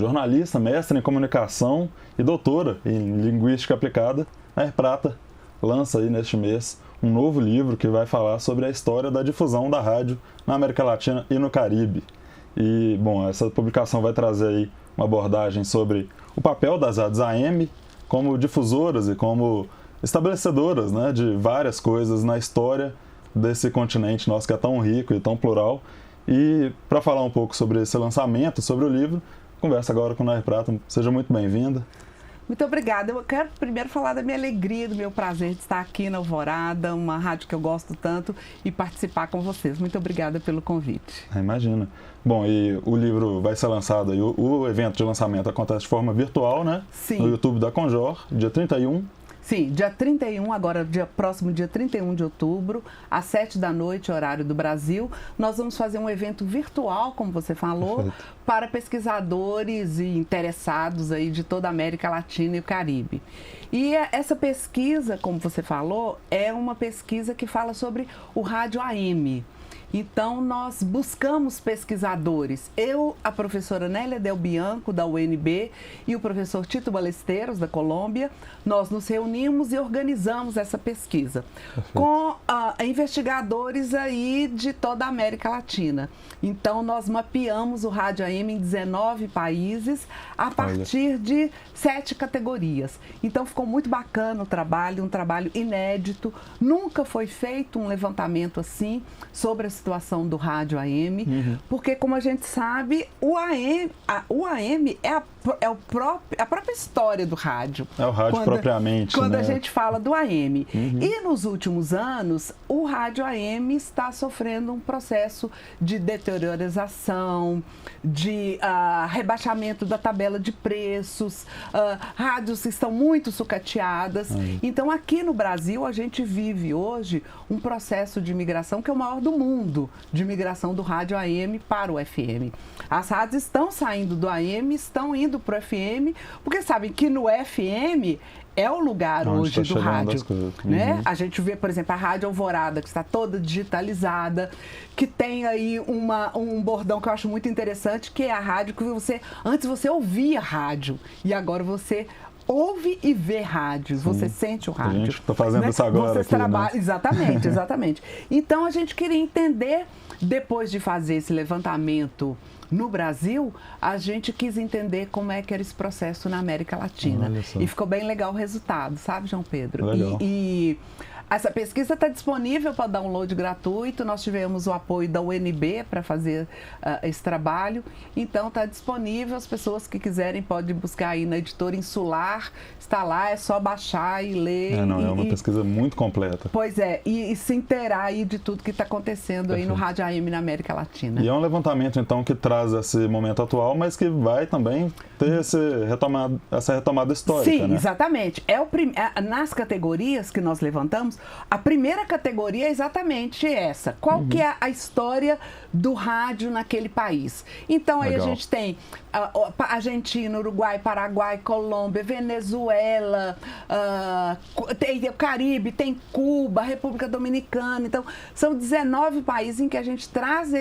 jornalista, mestre em comunicação e doutora em linguística aplicada, a Prata lança aí neste mês um novo livro que vai falar sobre a história da difusão da rádio na América Latina e no Caribe. E, bom, essa publicação vai trazer aí uma abordagem sobre o papel das rádios AM como difusoras e como estabelecedoras, né, de várias coisas na história desse continente nosso que é tão rico e tão plural. E para falar um pouco sobre esse lançamento, sobre o livro, conversa agora com Nair Prata. Seja muito bem-vinda. Muito obrigada. Eu quero primeiro falar da minha alegria, do meu prazer de estar aqui na Alvorada, uma rádio que eu gosto tanto, e participar com vocês. Muito obrigada pelo convite. Imagina. Bom, e o livro vai ser lançado, aí, o evento de lançamento acontece de forma virtual, né? Sim. No YouTube da Conjor, dia 31. Sim, dia 31, agora próximo dia 31 de outubro, às 7 da noite, horário do Brasil, nós vamos fazer um evento virtual, como você falou, perfeito, para pesquisadores e interessados aí de toda a América Latina e o Caribe. E essa pesquisa, como você falou, é uma pesquisa que fala sobre o rádio AM. Então, nós buscamos pesquisadores. Eu, a professora Nélia Del Bianco, da UNB, e o professor Tito Balesteiros, da Colômbia, nós nos reunimos e organizamos essa pesquisa. Perfeito. Com investigadores aí de toda a América Latina. Então, nós mapeamos o rádio AM em 19 países, a partir de 7 categorias. Então, ficou muito bacana o trabalho, um trabalho inédito. Nunca foi feito um levantamento assim sobre a situação do rádio AM, porque, como a gente sabe, o AM é a própria história do rádio. É o rádio propriamente, quando né? a gente fala do AM. E nos últimos anos, o rádio AM está sofrendo um processo de deteriorização, de rebaixamento da tabela de preços, rádios estão muito sucateadas. Então, aqui no Brasil, a gente vive hoje um processo de migração que é o maior do mundo, de migração do rádio AM para o FM. As rádios estão saindo do AM, estão indo para o FM, porque sabem que no FM é o lugar hoje do rádio, né? A gente vê, por exemplo, a Rádio Alvorada, que está toda digitalizada, que tem aí um bordão que eu acho muito interessante, que é a rádio que antes você ouvia rádio e agora você ouve e vê rádio, você sente o rádio. A gente está fazendo isso agora aqui, né? Exatamente, exatamente. Então, a gente queria entender, depois de fazer esse levantamento no Brasil, a gente quis entender como é que era esse processo na América Latina. E ficou bem legal o resultado, sabe, João Pedro? Legal. E essa pesquisa está disponível para download gratuito. Nós tivemos o apoio da UNB para fazer esse trabalho. Então, está disponível. As pessoas que quiserem podem buscar aí na Editora Insular. Está lá, é só baixar e ler. É uma pesquisa muito completa. Pois é, e se inteirar aí de tudo que está acontecendo aí no Rádio AM na América Latina. E é um levantamento, então, que traz esse momento atual, mas que vai também ter essa retomada histórica, Sim, né? Exatamente. Nas categorias que nós levantamos, a primeira categoria é exatamente essa. Qual que é a história do rádio naquele país? Então, aí Legal. A gente tem Argentina, Uruguai, Paraguai, Colômbia, Venezuela, tem o Caribe, tem Cuba, República Dominicana. Então, são 19 países em que a gente traz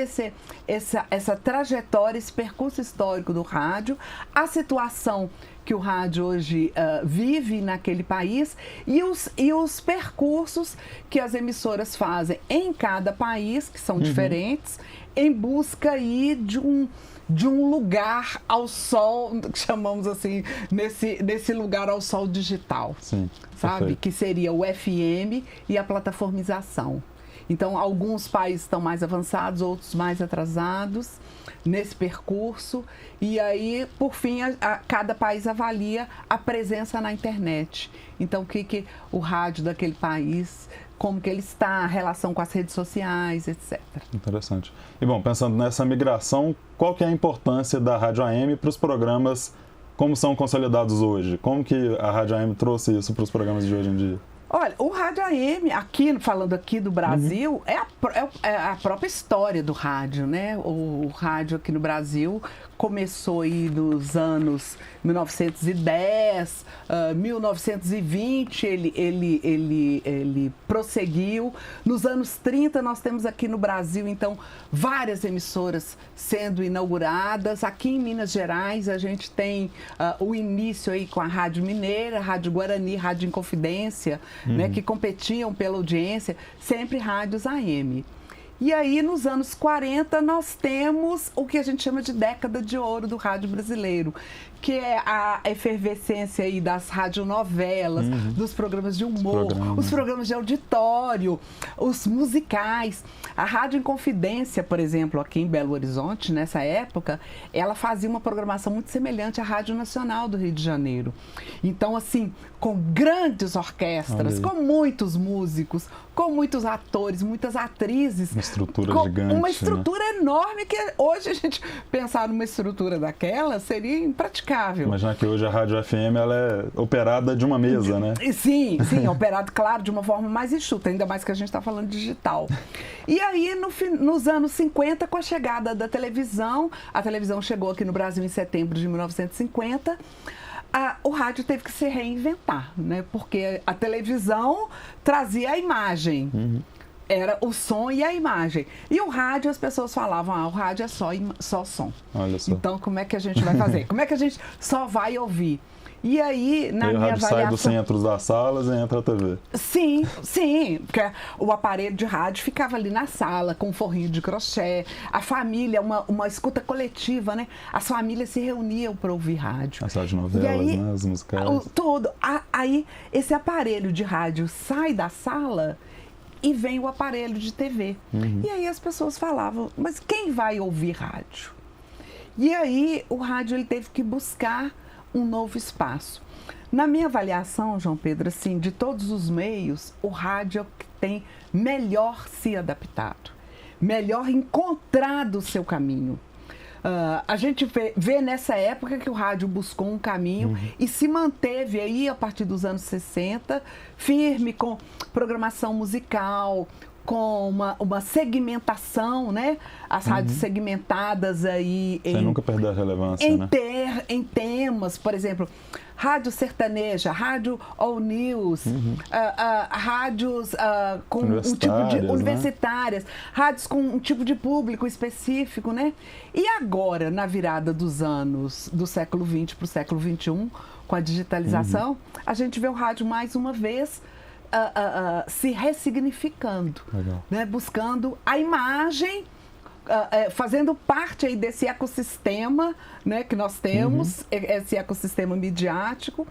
essa trajetória, esse percurso histórico do rádio, a situação que o rádio hoje vive naquele país e os percursos que as emissoras fazem em cada país, que são diferentes, em busca aí de um lugar ao sol, que chamamos assim, nesse lugar ao sol digital. Sim, sabe? perfeito. Que seria o FM e a plataformização. Então, alguns países estão mais avançados, outros mais atrasados nesse percurso. E aí, por fim, cada país avalia a presença na internet. Então, o que o rádio daquele país, como que ele está, a relação com as redes sociais, etc. Interessante. E, bom, pensando nessa migração, qual que é a importância da Rádio AM para os programas como são consolidados hoje? Como que a Rádio AM trouxe isso para os programas de hoje em dia? Olha, o rádio AM, aqui, falando aqui do Brasil, é a própria história do rádio, né? O rádio aqui no Brasil começou aí nos anos 1910, 1920, ele prosseguiu. Nos anos 30, nós temos aqui no Brasil, então, várias emissoras sendo inauguradas. Aqui em Minas Gerais, a gente tem o início aí com a Rádio Mineira, Rádio Guarani, Rádio Inconfidência, né, que competiam pela audiência, sempre rádios AM. E aí, nos anos 40, nós temos o que a gente chama de década de ouro do rádio brasileiro, que é a efervescência aí das radionovelas, dos programas de humor, os programas de auditório, os musicais. A Rádio Inconfidência, por exemplo, aqui em Belo Horizonte, nessa época, ela fazia uma programação muito semelhante à Rádio Nacional do Rio de Janeiro. Então, assim, com grandes orquestras, com muitos músicos, com muitos atores, muitas atrizes. Uma estrutura gigante. Uma estrutura enorme que hoje a gente pensar numa estrutura daquela seria impraticável. Imagina que hoje a Rádio FM ela é operada de uma mesa, né? Sim, operado, claro, de uma forma mais enxuta, ainda mais que a gente está falando digital. E aí, nos anos 50, com a chegada da televisão, a televisão chegou aqui no Brasil em setembro de 1950, o rádio teve que se reinventar, né? Porque a televisão trazia a imagem. Era o som e a imagem. E o rádio, as pessoas falavam, o rádio é só som. Olha só. Então, como é que a gente vai fazer? Como é que a gente só vai ouvir? E aí, na minha avaliação... sai dos centros das salas e entra a TV. Sim, porque o aparelho de rádio ficava ali na sala, com um forrinho de crochê. A família, uma escuta coletiva, né? As famílias se reuniam para ouvir rádio. As radionovelas, né? As musicais. Tudo. Aí, esse aparelho de rádio sai da sala e vem o aparelho de TV. E aí as pessoas falavam, mas quem vai ouvir rádio? E aí o rádio ele teve que buscar um novo espaço. Na minha avaliação, João Pedro, assim, de todos os meios, o rádio é o que tem melhor se adaptado, melhor encontrado o seu caminho. A gente vê nessa época que o rádio buscou um caminho e se manteve aí a partir dos anos 60, firme com programação musical, com uma segmentação, né? As rádios segmentadas aí Sem nunca perder a relevância, em temas, por exemplo, rádio sertaneja, rádio all news, rádios com um tipo de universitárias, rádios com um tipo de público específico, né? E agora, na virada dos anos do século XX para o século XXI, com a digitalização, a gente vê o rádio mais uma vez se ressignificando, né? Buscando a imagem, fazendo parte aí desse ecossistema, né, que nós temos, esse ecossistema midiático.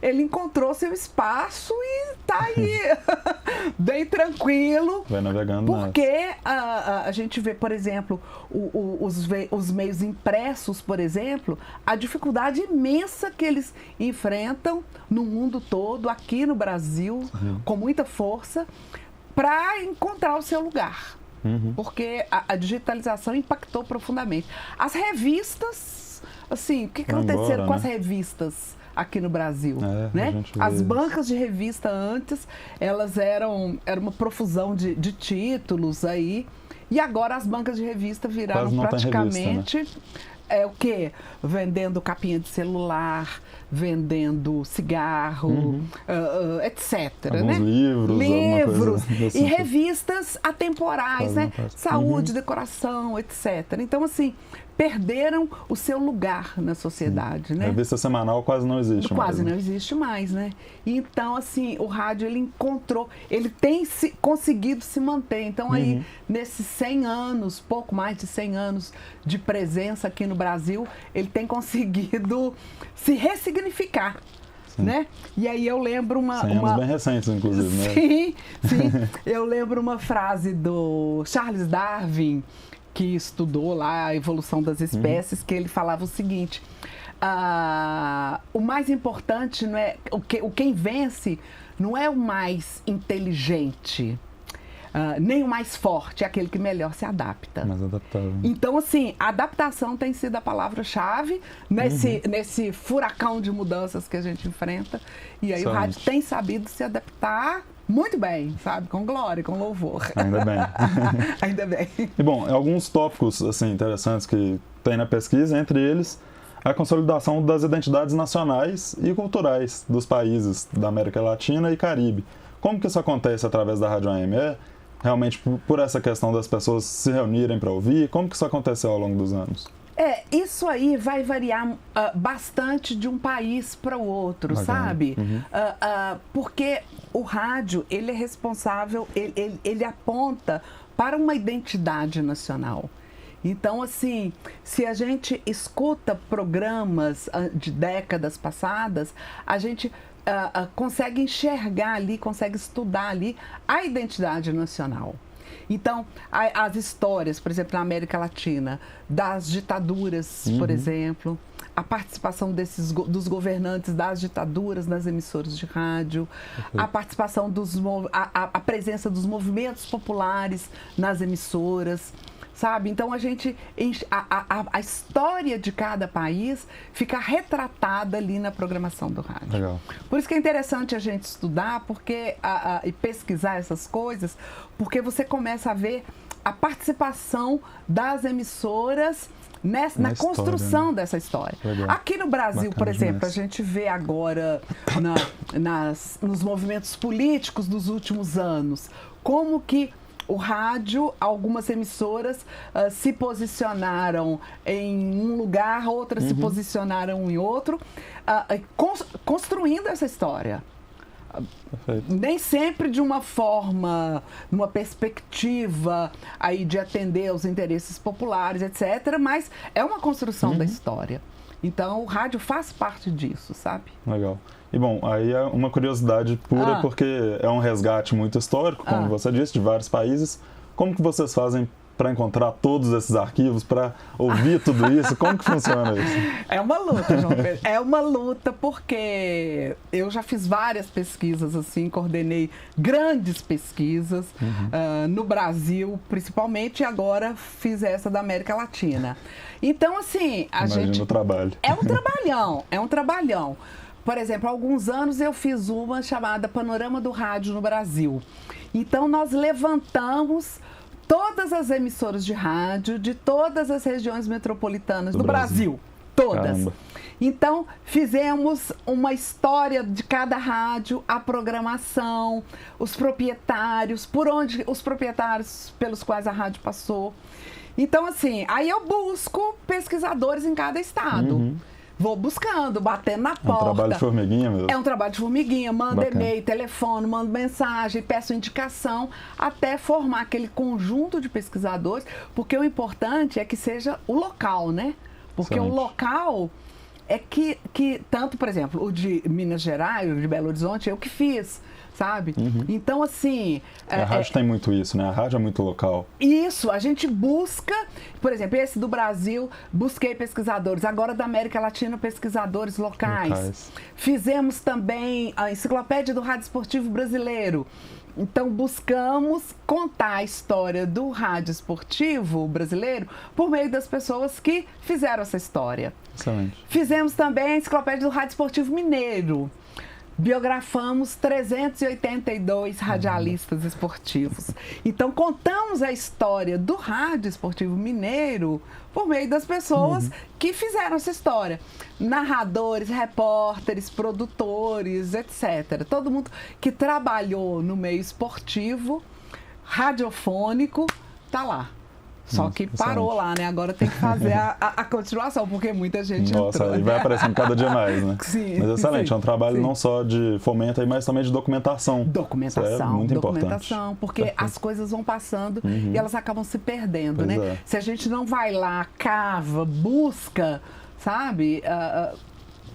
Ele encontrou seu espaço e está aí bem tranquilo. Vai navegando. Porque a gente vê, por exemplo, os meios impressos, por exemplo, a dificuldade imensa que eles enfrentam no mundo todo, aqui no Brasil, com muita força, para encontrar o seu lugar. Porque a digitalização impactou profundamente. As revistas, assim, o que aconteceu com as revistas aqui no Brasil, né? As bancas de revista antes, elas eram uma profusão de títulos aí, e agora as bancas de revista viraram praticamente revista, né? O quê? Vendendo capinha de celular, vendendo cigarro, etc. Alguns né? livros e revistas atemporais, né? Saúde, decoração, etc. Então, assim, perderam o seu lugar na sociedade, né? A revista semanal quase não existe mais. Quase não existe mais, né? Então, assim, o rádio, ele tem conseguido se manter. Então, aí, nesses 100 anos, pouco mais de 100 anos de presença aqui no Brasil, ele tem conseguido se ressignificar. Né? E aí eu lembro anos bem recentes, inclusive, né? Sim. Eu lembro uma frase do Charles Darwin, que estudou lá a evolução das espécies, que ele falava o seguinte: o mais importante não é quem vence não é o mais inteligente, nem o mais forte, é aquele que melhor se adapta. Mais adaptável. Então, assim, a adaptação tem sido a palavra-chave nesse furacão de mudanças que a gente enfrenta. E aí o rádio tem sabido se adaptar muito bem, sabe? Com glória, com louvor. Ainda bem. Ainda bem. E bom, alguns tópicos assim, interessantes que tem na pesquisa, entre eles a consolidação das identidades nacionais e culturais dos países da América Latina e Caribe. Como que isso acontece através da Rádio AM? É realmente por essa questão das pessoas se reunirem para ouvir? Como que isso aconteceu ao longo dos anos? Isso aí vai variar bastante de um país para o outro, sabe? Porque o rádio, ele é responsável, ele aponta para uma identidade nacional. Então, assim, se a gente escuta programas de décadas passadas, a gente consegue enxergar ali, consegue estudar ali a identidade nacional. Então, as histórias, por exemplo, na América Latina, das ditaduras, por exemplo, a participação dos governantes das ditaduras nas emissoras de rádio, a participação a presença dos movimentos populares nas emissoras, sabe? Então, a história de cada país fica retratada ali na programação do rádio. Legal. Por isso que é interessante a gente estudar e pesquisar essas coisas, porque você começa a ver a participação das emissoras na construção dessa história. Legal. Aqui no Brasil, Bacana por exemplo, demais. a gente vê agora nos movimentos políticos dos últimos anos, como que o rádio, algumas emissoras se posicionaram em um lugar, outras se posicionaram em outro, construindo essa história. Perfeito. Nem sempre de uma forma, numa perspectiva aí de atender aos interesses populares, etc., mas é uma construção da história. Então, o rádio faz parte disso, sabe? Legal. E bom, aí é uma curiosidade pura, porque é um resgate muito histórico, como você disse, de vários países. Como que vocês fazem para encontrar todos esses arquivos, para ouvir tudo isso? Como que funciona isso? É uma luta, João Pedro. É uma luta porque eu já fiz várias pesquisas, assim, coordenei grandes pesquisas no Brasil, principalmente, e agora fiz essa da América Latina. Então, assim, Imagina o trabalho. É um trabalhão. Por exemplo, há alguns anos eu fiz uma chamada Panorama do Rádio no Brasil. Então, nós levantamos todas as emissoras de rádio de todas as regiões metropolitanas do Brasil. Todas. Caramba. Então, fizemos uma história de cada rádio, a programação, os proprietários, os proprietários pelos quais a rádio passou. Então, assim, aí eu busco pesquisadores em cada estado. Vou buscando, batendo na porta. É um trabalho de formiguinha mesmo. É um trabalho de formiguinha. Mando e-mail, telefono, mando mensagem, peço indicação, até formar aquele conjunto de pesquisadores, porque o importante é que seja o local, né? Porque Excelente. o local é que tanto, por exemplo, o de Minas Gerais, o de Belo Horizonte, eu que fiz, sabe? Então, assim... A rádio tem muito isso, né? A rádio é muito local. Isso, a gente busca, por exemplo, esse do Brasil, busquei pesquisadores, agora da América Latina, pesquisadores locais. Fizemos também a Enciclopédia do Rádio Esportivo Brasileiro. Então, buscamos contar a história do rádio esportivo brasileiro por meio das pessoas que fizeram essa história. Excelente. Fizemos também a Enciclopédia do Rádio Esportivo Mineiro. Biografamos 382 radialistas esportivos. Então, contamos a história do rádio esportivo mineiro por meio das pessoas que fizeram essa história. Narradores, repórteres, produtores, etc. Todo mundo que trabalhou no meio esportivo, radiofônico, tá lá. Só que parou lá, né? Agora tem que fazer a continuação, porque muita gente entrou. E vai aparecendo cada dia mais, né? Sim. Mas excelente, sim, é um trabalho sim. não só de fomento, mas também de documentação. Documentação, Isso é muito documentação, importante. porque as coisas vão passando e elas acabam se perdendo, Pois né? é. Se a gente não vai lá, cava, busca, sabe?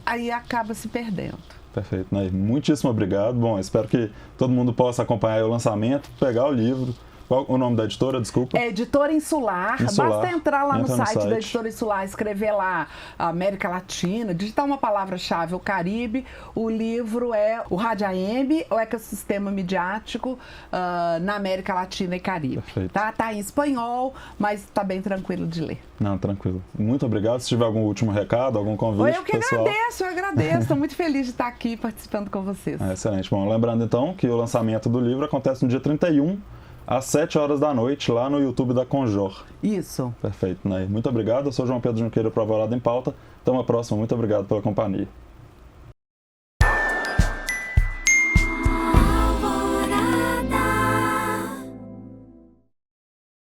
Aí acaba se perdendo. Perfeito, Nair. Muitíssimo obrigado. Bom, espero que todo mundo possa acompanhar o lançamento, pegar o livro, Qual o nome da editora, desculpa? É Editora Insular. Basta entrar lá no site da Editora Insular, escrever lá América Latina, digitar uma palavra-chave, o Caribe. O livro é o Rádio AM, o Ecossistema Midiático na América Latina e Caribe. Perfeito. Tá em espanhol, mas tá bem tranquilo de ler. Não, tranquilo. Muito obrigado. Se tiver algum último recado, algum convite, eu que pessoal. eu agradeço. Estou muito feliz de estar aqui participando com vocês. Excelente. Bom, lembrando então que o lançamento do livro acontece no dia 31, às 7 horas da noite, lá no YouTube da Conjor. Isso. Perfeito, Ney. Muito obrigado. Eu sou João Pedro Junqueira, para o Alvorada em Pauta. Até uma próxima. Muito obrigado pela companhia.